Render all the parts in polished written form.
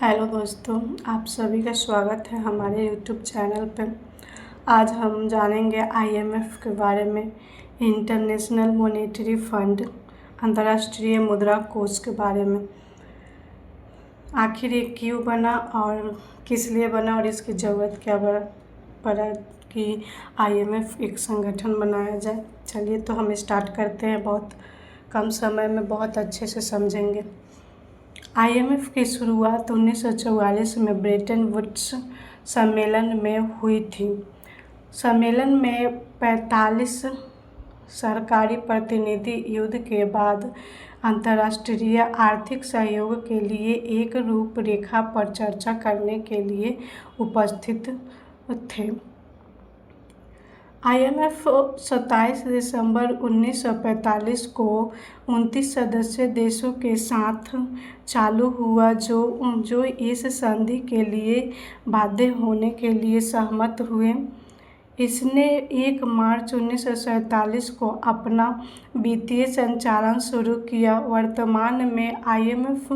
Hello दोस्तों, आप सभी का स्वागत है हमारे यूट्यूब चैनल पर। आज हम जानेंगे आईएमएफ के बारे में, इंटरनेशनल मॉनेटरी फंड, अंतर्राष्ट्रीय मुद्रा कोष के बारे में। आखिर ये क्यों बना और किस लिए बना और इसकी ज़रूरत क्या पड़ा कि आईएमएफ एक संगठन बनाया जाए। चलिए तो हम स्टार्ट करते हैं। बहुत कम समय में बहुत अच्छे से समझेंगे। आईएमएफ की शुरुआत 1944 में ब्रेटन वुड्स सम्मेलन में हुई थी। सम्मेलन में 45 सरकारी प्रतिनिधि युद्ध के बाद अंतर्राष्ट्रीय आर्थिक सहयोग के लिए एक रूपरेखा पर चर्चा करने के लिए उपस्थित थे। आईएमएफ 27 दिसंबर 1945 को 29 सदस्य देशों के साथ चालू हुआ, जो इस संधि के लिए बाध्य होने के लिए सहमत हुए। इसने 1 मार्च 1947 को अपना वित्तीय संचालन शुरू किया। वर्तमान में आईएमएफ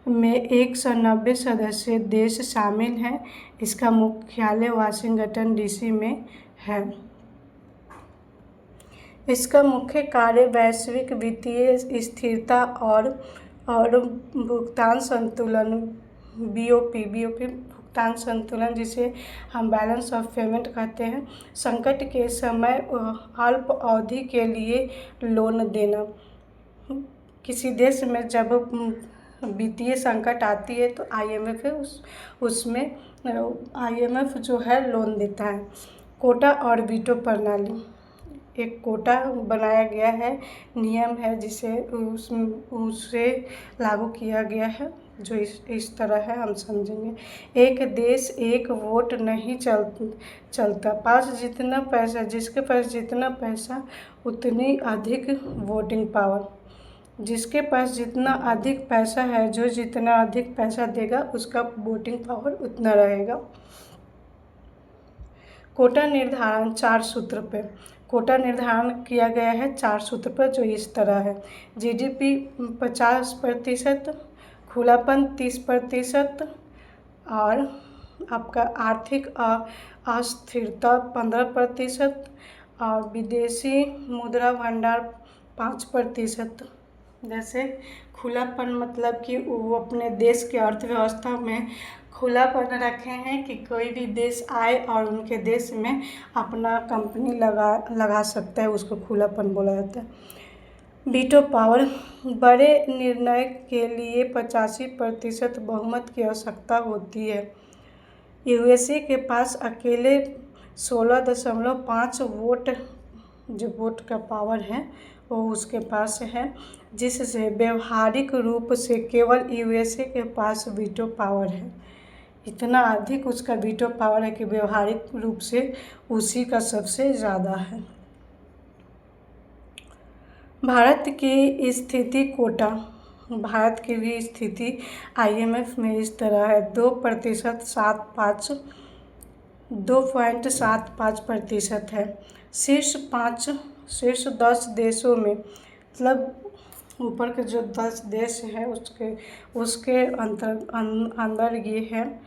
में 190 सदस्य देश शामिल हैं। इसका मुख्यालय वाशिंगटन डीसी में है। इसका मुख्य कार्य वैश्विक वित्तीय स्थिरता और भुगतान संतुलन बीओपी भुगतान संतुलन, जिसे हम बैलेंस ऑफ पेमेंट कहते हैं, संकट के समय अल्प अवधि के लिए लोन देना। किसी देश में जब वित्तीय संकट आती है तो आईएमएफ उसमें आईएमएफ जो है लोन देता है। कोटा और वीटो प्रणाली, एक कोटा बनाया गया है, नियम है जिसे उसे लागू किया गया है, जो इस तरह है, हम समझेंगे। एक देश एक वोट नहीं चलता। जिसके पास जितना पैसा उतनी अधिक वोटिंग पावर। जिसके पास जितना अधिक पैसा है, जो जितना अधिक पैसा देगा उसका वोटिंग पावर उतना रहेगा। कोटा निर्धारण 4 सूत्र पे कोटा निर्धारण किया गया है 4 सूत्र पर, जो इस तरह है। जीडीपी 50%, खुलापन 30% और आपका आर्थिक अस्थिरता 15% और विदेशी मुद्रा भंडार 5%। जैसे खुलापन मतलब कि वो अपने देश के अर्थव्यवस्था में खुलापन रखे हैं कि कोई भी देश आए और उनके देश में अपना कंपनी लगा सकता है, उसको खुलापन बोला जाता है। वीटो पावर, बड़े निर्णय के लिए 85% बहुमत की आवश्यकता होती है। यूएसए के पास अकेले 16.5 वोट, जो वोट का पावर है वो उसके पास है, जिससे व्यवहारिक रूप से केवल यूएसए के पास वीटो पावर है। इतना अधिक उसका वीटो पावर है कि व्यवहारिक रूप से उसी का सबसे ज़्यादा है। भारत की स्थिति कोटा, भारत की भी स्थिति आईएमएफ में इस तरह है। 2.75% है। शीर्ष 10 देशों में, मतलब ऊपर के जो 10 देश हैं उसके अंदर ये है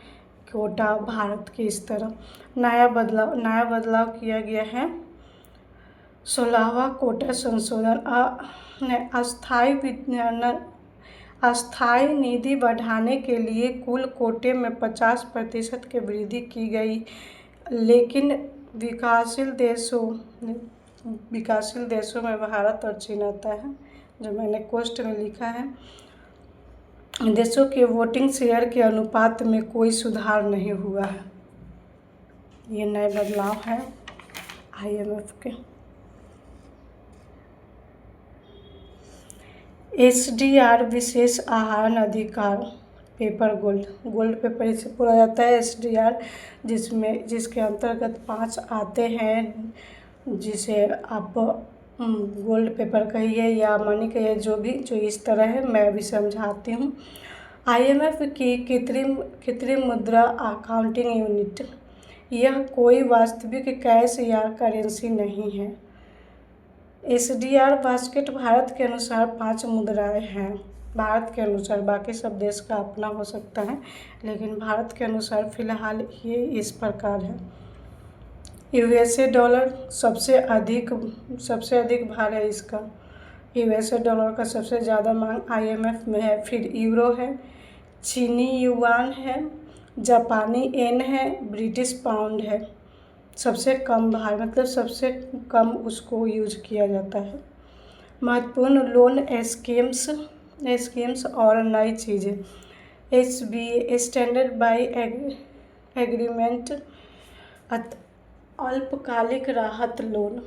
कोटा भारत के इस तरह। नया बदलाव किया गया है। 16वां कोटा संशोधन, अस्थायी निधि बढ़ाने के लिए कुल कोटे में 50% की वृद्धि की गई, लेकिन विकासशील देशों में भारत और चीन आता है, जो मैंने कोष्ठ में लिखा है। देशों के वोटिंग शेयर के अनुपात में कोई सुधार नहीं हुआ है। ये नए बदलाव हैं आईएमएफ के। एसडीआर, विशेष आहरण अधिकार, पेपर गोल्ड पेपर इसे बोला जाता है एसडीआर, जिसके अंतर्गत 5 आते हैं, जिसे आप गोल्ड पेपर कहिए या मनी कहिए, जो इस तरह है, मैं अभी समझाती हूँ। आईएमएफ की कृत्रिम मुद्रा अकाउंटिंग यूनिट, यह कोई वास्तविक कैश या करेंसी नहीं है। एसडीआर बास्केट, भारत के अनुसार 5 मुद्राएं हैं। भारत के अनुसार, बाकी सब देश का अपना हो सकता है, लेकिन भारत के अनुसार फ़िलहाल ये इस प्रकार है। यूएसए डॉलर सबसे अधिक भार है इसका। यूएसए डॉलर का सबसे ज़्यादा मांग आईएमएफ में है। फिर यूरो है, चीनी युआन है, जापानी येन है, ब्रिटिश पाउंड है। सबसे कम भार मतलब सबसे कम उसको यूज किया जाता है। महत्वपूर्ण लोन स्कीम्स और नई चीज़ें। SBA स्टैंडर्ड बाई एग्रीमेंट अल्पकालिक राहत लोन,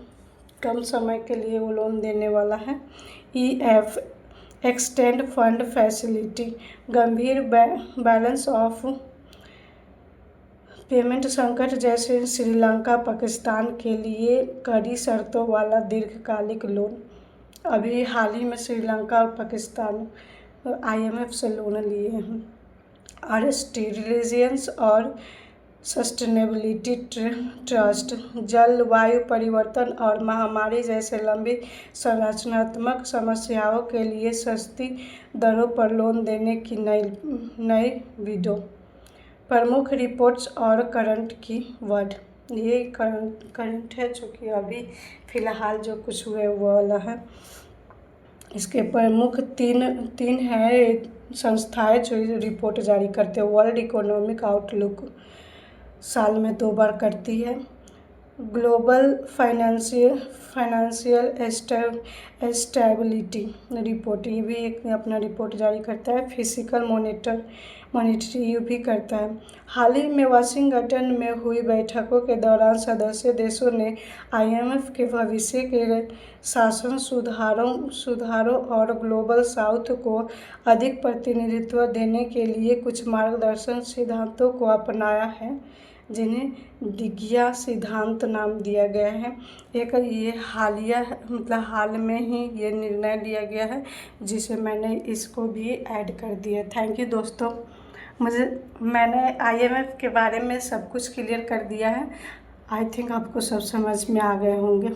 कम समय के लिए वो लोन देने वाला है। EF एक्सटेंड फंड फैसिलिटी, गंभीर बैलेंस ऑफ पेमेंट संकट जैसे श्रीलंका, पाकिस्तान के लिए कड़ी शर्तों वाला दीर्घकालिक लोन। अभी हाल ही में श्रीलंका और पाकिस्तान IMF से लोन लिए हैं। RST रिलिजियंस और सस्टेनेबिलिटी ट्रस्ट, जलवायु परिवर्तन और महामारी जैसे लंबी संरचनात्मक समस्याओं के लिए सस्ती दरों पर लोन देने की नई विंडो। प्रमुख रिपोर्ट्स और करंट की वर्ड, ये करंट है जो कि अभी फ़िलहाल जो कुछ हुए वो वाला है। इसके प्रमुख तीन है संस्थाएं जो रिपोर्ट जारी करते हैं। वर्ल्ड इकोनॉमिक आउटलुक साल में 2 बार करती है। ग्लोबल फाइनेंशियल स्टेबिलिटी रिपोर्ट, ये भी एक अपना रिपोर्ट जारी करता है। फिजिकल मॉनिटरी भी करता है। हाल ही में वाशिंगटन में हुई बैठकों के दौरान सदस्य देशों ने IMF के भविष्य के शासन सुधारों और ग्लोबल साउथ को अधिक प्रतिनिधित्व देने के लिए कुछ मार्गदर्शन सिद्धांतों को अपनाया है, जिन्हें दिग्गिया सिद्धांत नाम दिया गया है। एक ये हालिया मतलब हाल में ही ये निर्णय लिया गया है, जिसे मैंने इसको भी ऐड कर दिया। थैंक यू दोस्तों, मैंने IMF के बारे में सब कुछ क्लियर कर दिया है। आई थिंक आपको सब समझ में आ गए होंगे।